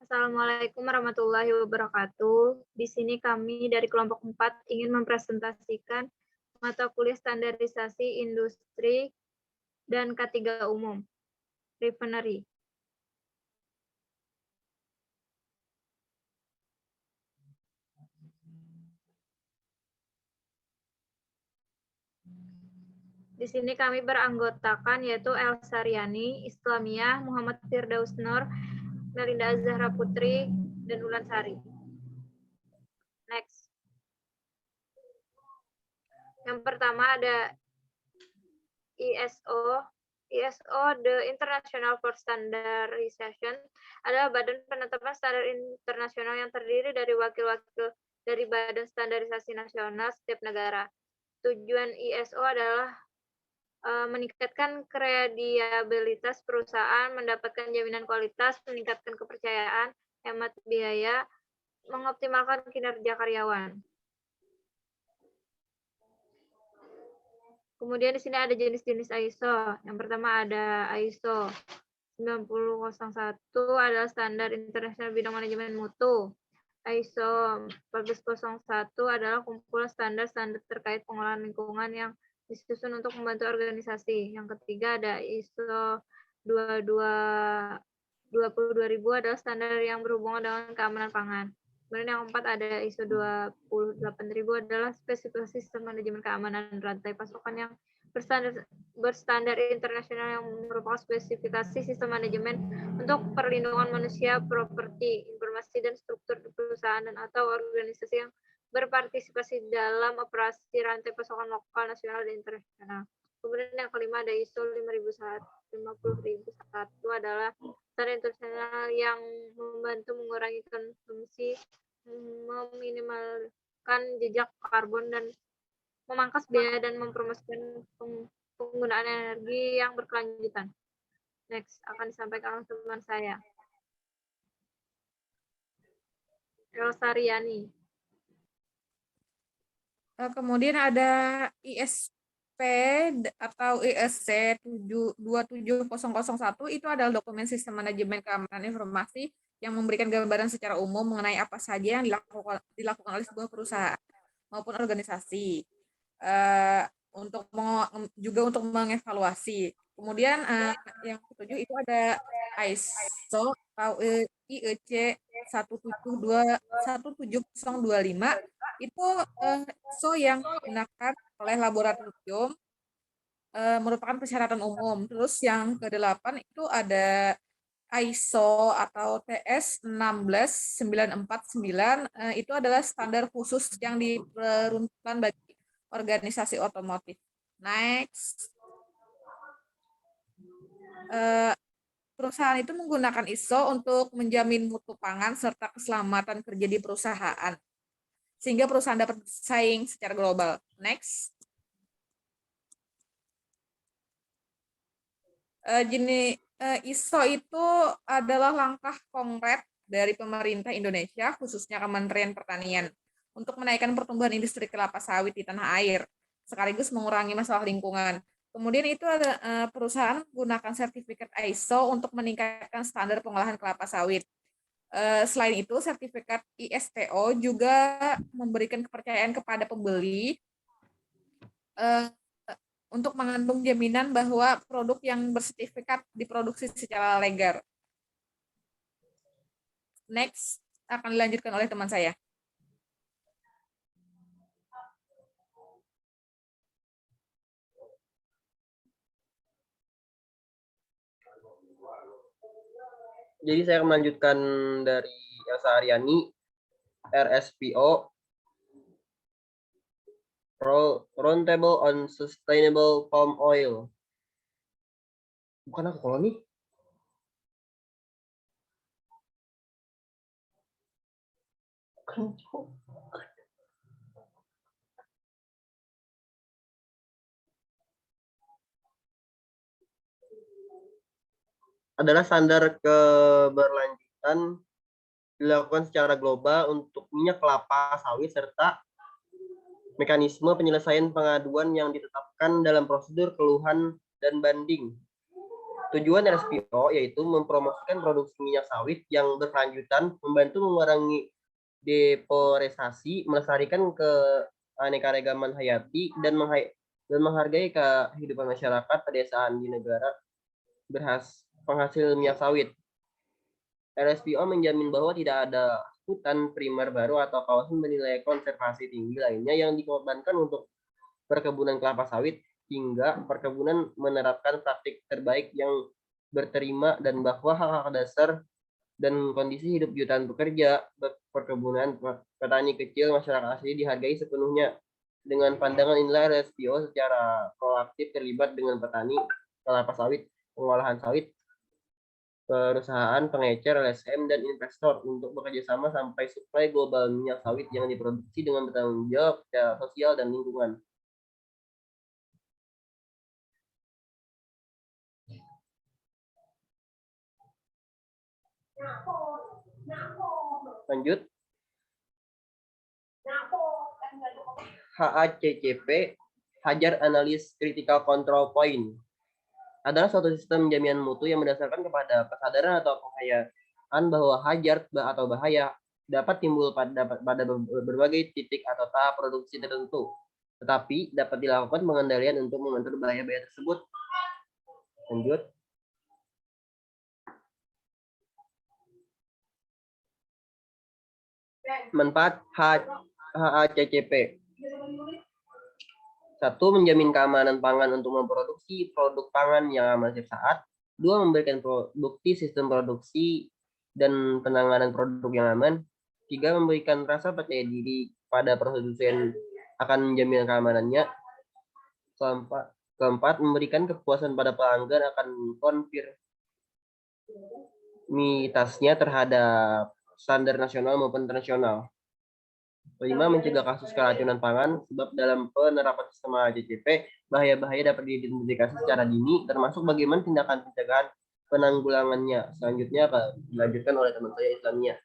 Assalamualaikum warahmatullahi wabarakatuh. Di sini kami dari kelompok 4 ingin mempresentasikan mata kuliah standarisasi industri dan K3 umum, refinery. Di sini kami beranggotakan yaitu Elsa Riani, Islamiyah, Muhammad Firdaus Nur, Melinda Azhara Putri, dan Ulan Sari. Next. Yang pertama ada ISO. ISO, the International for Standardization, adalah badan penetapan standar internasional yang terdiri dari wakil-wakil dari badan standarisasi nasional setiap negara. Tujuan ISO adalah meningkatkan kredibilitas perusahaan, mendapatkan jaminan kualitas, meningkatkan kepercayaan, hemat biaya, mengoptimalkan kinerja karyawan. Kemudian di sini ada jenis-jenis ISO. Yang pertama ada ISO 9001 adalah standar internasional bidang manajemen mutu. ISO 1401 adalah kumpulan standar-standar terkait pengolahan lingkungan yang disusun untuk membantu organisasi. Yang ketiga ada ISO 22000 adalah standar yang berhubungan dengan keamanan pangan. Kemudian yang keempat ada ISO 28000 adalah spesifikasi sistem manajemen keamanan rantai pasokan yang berstandar internasional yang merupakan spesifikasi sistem manajemen untuk perlindungan manusia, properti, informasi, dan struktur perusahaan dan atau organisasi yang berpartisipasi dalam operasi rantai pasokan lokal, nasional, dan internasional. Kemudian yang kelima ada ISO 50001 adalah standar internasional yang membantu mengurangi konsumsi, meminimalkan jejak karbon, dan memangkas biaya dan mempromosikan penggunaan energi yang berkelanjutan. Next, akan disampaikan oleh teman saya. Elsa Riani. Kemudian ada ISP atau ISC 27001, itu adalah dokumen sistem manajemen keamanan informasi yang memberikan gambaran secara umum mengenai apa saja yang dilakukan oleh sebuah perusahaan maupun organisasi, juga untuk mengevaluasi. Kemudian yang ketujuh itu ada ISO atau IEC 17025, itu ISO yang digunakan oleh laboratorium, merupakan persyaratan umum. Terus yang ke-8 itu ada ISO atau TS 16949, itu adalah standar khusus yang diperuntukkan bagi organisasi otomotif. Next. Perusahaan itu menggunakan ISO untuk menjamin mutu pangan serta keselamatan kerja di perusahaan, sehingga perusahaan dapat bersaing secara global. Next. ISO itu adalah langkah konkret dari pemerintah Indonesia, khususnya Kementerian Pertanian, untuk menaikkan pertumbuhan industri kelapa sawit di tanah air, sekaligus mengurangi masalah lingkungan. Kemudian itu ada perusahaan menggunakan sertifikat ISO untuk meningkatkan standar pengolahan kelapa sawit. Selain itu, sertifikat ISTO juga memberikan kepercayaan kepada pembeli untuk mengandung jaminan bahwa produk yang bersertifikat diproduksi secara legal. Next, akan dilanjutkan oleh teman saya. Jadi saya melanjutkan dari Elsa Aryani, RSPO, Roundtable on Sustainable Palm Oil. Bukan aku kalau nih. Adalah standar keberlanjutan dilakukan secara global untuk minyak kelapa sawit serta mekanisme penyelesaian pengaduan yang ditetapkan dalam prosedur keluhan dan banding. Tujuan RSPO yaitu mempromosikan produksi minyak sawit yang berkelanjutan, membantu mengurangi deforestation, melestarikan keanekaragaman hayati, dan menghargai kehidupan masyarakat pedesaan di negara penghasil minyak sawit. RSPO menjamin bahwa tidak ada hutan primer baru atau kawasan bernilai konservasi tinggi lainnya yang dikorbankan untuk perkebunan kelapa sawit, hingga perkebunan menerapkan praktik terbaik yang berterima, dan bahwa hak-hak dasar dan kondisi hidup jutaan pekerja perkebunan, petani kecil, masyarakat asli dihargai sepenuhnya. Dengan pandangan inilah RSPO secara proaktif terlibat dengan petani kelapa sawit, pengolahan sawit, perusahaan pengecer, LSM, dan investor untuk bekerjasama sampai suplai global minyak sawit yang diproduksi dengan bertanggung jawab secara sosial dan lingkungan. Lanjut. HACCP, Hajar Analysis Critical Control Point, adalah suatu sistem jaminan mutu yang berdasarkan kepada kesadaran atau penghayatan bahwa hazard atau bahaya dapat timbul pada berbagai titik atau tahap produksi tertentu, tetapi dapat dilakukan pengendalian untuk mengatur bahaya-bahaya tersebut. Lanjut. Manfaat HACCP. 1. Menjamin keamanan pangan untuk memproduksi produk pangan yang aman setiap saat. 2. Memberikan bukti sistem produksi dan penanganan produk yang aman. 3. Memberikan rasa percaya diri pada produsen akan menjamin keamanannya. Keempat, memberikan kepuasan pada pelanggan akan konfirmitasnya terhadap standar nasional maupun internasional. 5. Mencegah kasus keracunan pangan, sebab dalam penerapan sistem HACCP, bahaya-bahaya dapat diidentifikasi secara dini, termasuk bagaimana tindakan pencegahan penanggulangannya. Selanjutnya akan dilanjutkan oleh teman saya Islamia.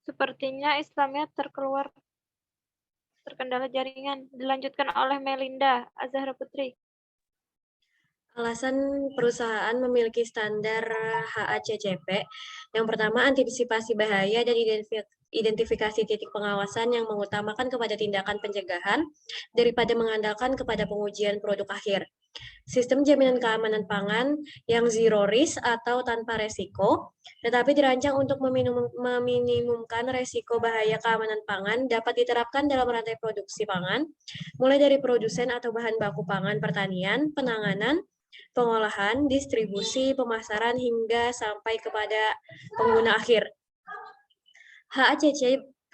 Sepertinya Islamia terkendala jaringan. Dilanjutkan oleh Melinda Azahra Putri. Alasan perusahaan memiliki standar HACCP, yang pertama antisipasi bahaya dan identifikasi titik pengawasan yang mengutamakan kepada tindakan pencegahan daripada mengandalkan kepada pengujian produk akhir. Sistem jaminan keamanan pangan yang zero risk atau tanpa resiko, tetapi dirancang untuk meminimumkan resiko bahaya keamanan pangan dapat diterapkan dalam rantai produksi pangan, mulai dari produsen atau bahan baku pangan pertanian, penanganan, pengolahan, distribusi, pemasaran, hingga sampai kepada pengguna akhir.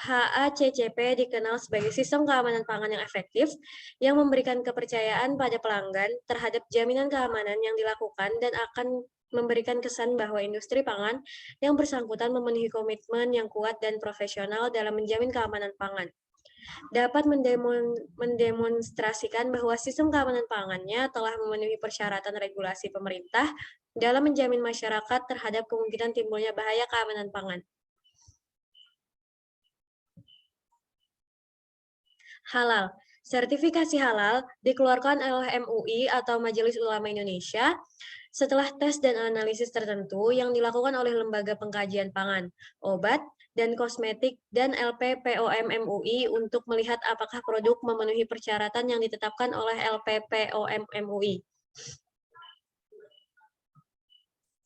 HACCP dikenal sebagai sistem keamanan pangan yang efektif yang memberikan kepercayaan pada pelanggan terhadap jaminan keamanan yang dilakukan dan akan memberikan kesan bahwa industri pangan yang bersangkutan memenuhi komitmen yang kuat dan profesional dalam menjamin keamanan pangan. Dapat mendemonstrasikan bahwa sistem keamanan pangannya telah memenuhi persyaratan regulasi pemerintah dalam menjamin masyarakat terhadap kemungkinan timbulnya bahaya keamanan pangan. Halal. Sertifikasi halal dikeluarkan oleh MUI atau Majelis Ulama Indonesia setelah tes dan analisis tertentu yang dilakukan oleh Lembaga Pengkajian Pangan, Obat, dan Kosmetik dan LPPOM MUI untuk melihat apakah produk memenuhi persyaratan yang ditetapkan oleh LPPOM MUI.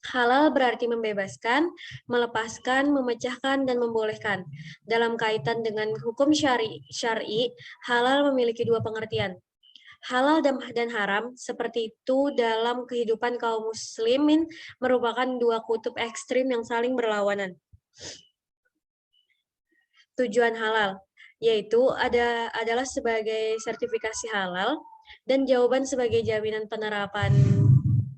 Halal berarti membebaskan, melepaskan, memecahkan, dan membolehkan. Dalam kaitan dengan hukum syar'i, halal memiliki dua pengertian. Halal dan haram, seperti itu dalam kehidupan kaum muslimin, merupakan dua kutub ekstrim yang saling berlawanan. Tujuan halal. yaitu adalah sebagai sertifikasi halal dan jawaban sebagai jaminan penerapan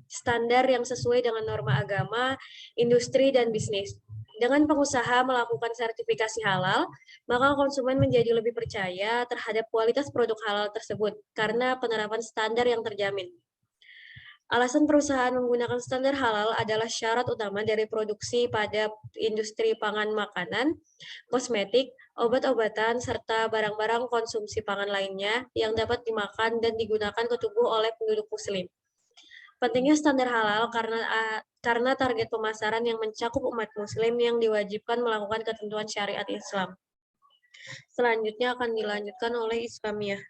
standar yang sesuai dengan norma agama, industri, dan bisnis. Dengan pengusaha melakukan sertifikasi halal, maka konsumen menjadi lebih percaya terhadap kualitas produk halal tersebut karena penerapan standar yang terjamin. Alasan perusahaan menggunakan standar halal adalah syarat utama dari produksi pada industri pangan makanan, kosmetik, obat-obatan, serta barang-barang konsumsi pangan lainnya yang dapat dimakan dan digunakan ke tubuh oleh penduduk muslim. Pentingnya standar halal karena target pemasaran yang mencakup umat muslim yang diwajibkan melakukan ketentuan syariat Islam. Selanjutnya akan dilanjutkan oleh Islamiyah.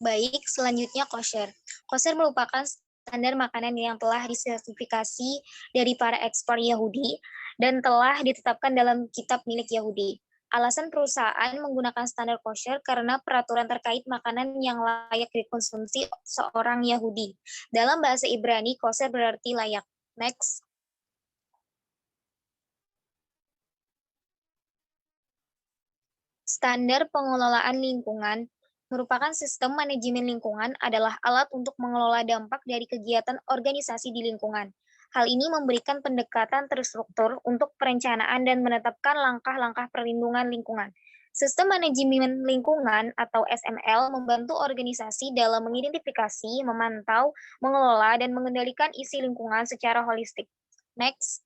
Baik, selanjutnya kosher. Kosher merupakan standar makanan yang telah disertifikasi dari para ekspor Yahudi dan telah ditetapkan dalam kitab milik Yahudi. Alasan perusahaan menggunakan standar kosher karena peraturan terkait makanan yang layak dikonsumsi seorang Yahudi. Dalam bahasa Ibrani, kosher berarti layak. Next. Standar pengelolaan lingkungan merupakan sistem manajemen lingkungan adalah alat untuk mengelola dampak dari kegiatan organisasi di lingkungan. Hal ini memberikan pendekatan terstruktur untuk perencanaan dan menetapkan langkah-langkah perlindungan lingkungan. Sistem manajemen lingkungan atau SML membantu organisasi dalam mengidentifikasi, memantau, mengelola, dan mengendalikan isi lingkungan secara holistik. Next.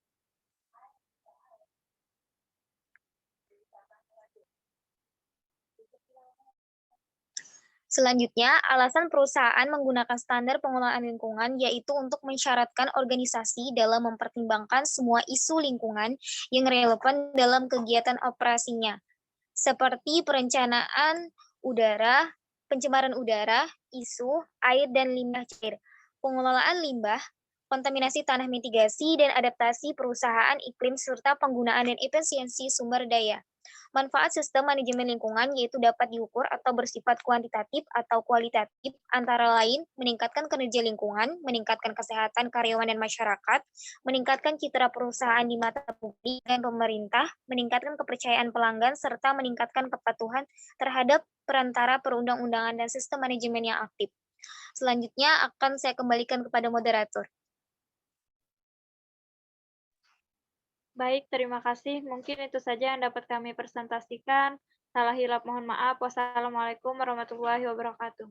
Selanjutnya, alasan perusahaan menggunakan standar pengelolaan lingkungan yaitu untuk mensyaratkan organisasi dalam mempertimbangkan semua isu lingkungan yang relevan dalam kegiatan operasinya, seperti perencanaan udara, pencemaran udara, isu, air dan limbah cair, pengelolaan limbah, kontaminasi tanah mitigasi dan adaptasi perusahaan iklim serta penggunaan dan efisiensi sumber daya. Manfaat sistem manajemen lingkungan yaitu dapat diukur atau bersifat kuantitatif atau kualitatif, antara lain meningkatkan kinerja lingkungan, meningkatkan kesehatan karyawan dan masyarakat, meningkatkan citra perusahaan di mata publik dan pemerintah, meningkatkan kepercayaan pelanggan, serta meningkatkan kepatuhan terhadap perantara perundang-undangan dan sistem manajemen yang aktif. Selanjutnya akan saya kembalikan kepada moderator. Baik, terima kasih. Mungkin itu saja yang dapat kami presentasikan. Salah hilap mohon maaf. Wassalamualaikum warahmatullahi wabarakatuh.